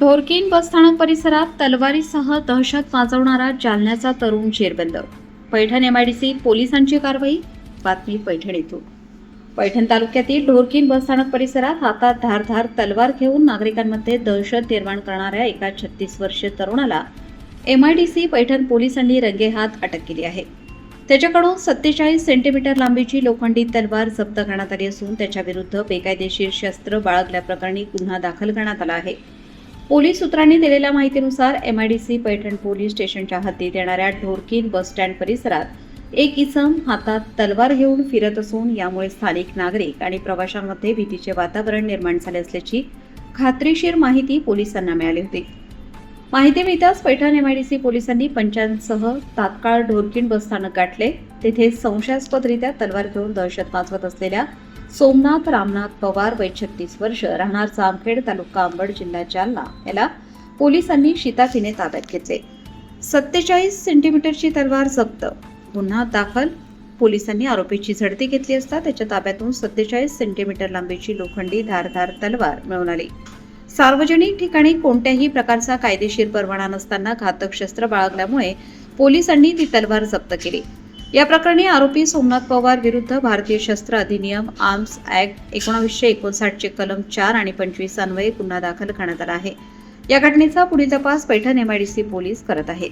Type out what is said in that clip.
ढोरकीन बसस्थानक परिसरात तलवारीसह दहशत माजवणारा जालन्याचा तरुण जेरबंद. पैठण एमआयडीसी पोलिसांची कारवाई. बातमी पैठण येथून. पैठण तालुक्यातील ढोरकीन बसस्थानक परिसरात हातात धारधार तलवार घेऊन नागरिकांमध्ये दहशत निर्माण करणाऱ्या एका 36 वर्षीय तरुणाला एमआयडीसी पैठण पोलिसांनी रंगेहात अटक केली आहे. त्याच्याकडून 47 सेंटीमीटर लांबीची लोखंडी तलवार जप्त करण्यात आली असून त्याच्याविरुद्ध बेकायदेशीर शस्त्र बाळगल्याप्रकरणी गुन्हा दाखल करण्यात आला आहे. पोलीस सूत्रांनी दिलेल्या माहितीनुसार एमआयडीसी पैठण पोलीस स्टेशनच्या हद्दीत येणाऱ्या ढोरकीन बस स्टँड परिसरात एक इसम हातात तलवार घेऊन फिरत असून यामुळे स्थानिक नागरिक आणि प्रवाशांमध्ये भीतीचे वातावरण निर्माण झाले असल्याची खात्रीशीर माहिती पोलिसांना मिळाली होती. माहिती मिळताच पैठण एमआयडीसी पोलिसांनी पंचांसह तात्काळ ढोरकीन बसस्थानक गाठले. तेथे संशयास्पदरित्या तलवार घेऊन दहशत माजवत असलेल्या सोमनाथ रामनाथ पवार वय 36 वर्ष राहणार जामखेड तालुका अंबड जिल्हा जालना याला पोलिसांनी शिताफीने ताब्यात घेतले. 47 सेंटीमीटरची तलवार जप्त. गुन्हा दाखल. पोलिसांनी आरोपीची झडती घेतली असता त्याच्या ताब्यातून 47 सेंटीमीटर लांबीची लोखंडी धारधार तलवार मिळून आली. सार्वजनिक ठिकाणी कोणत्याही प्रकारचा कायदेशीर परवाना नसताना घातक शस्त्र बाळगल्यामुळे पोलिसांनी ती तलवार जप्त केली. या प्रकरणी आरोपी सोमनाथ पवार विरुद्ध भारतीय शस्त्र अधिनियम आर्म्स ऍक्ट 1959 चे कलम 4 आणि 25 अन्वये गुन्हा दाखल करण्यात आला आहे. या घटनेचा पुढील तपास पैठण एमआयडीसी पोलीस करत आहेत.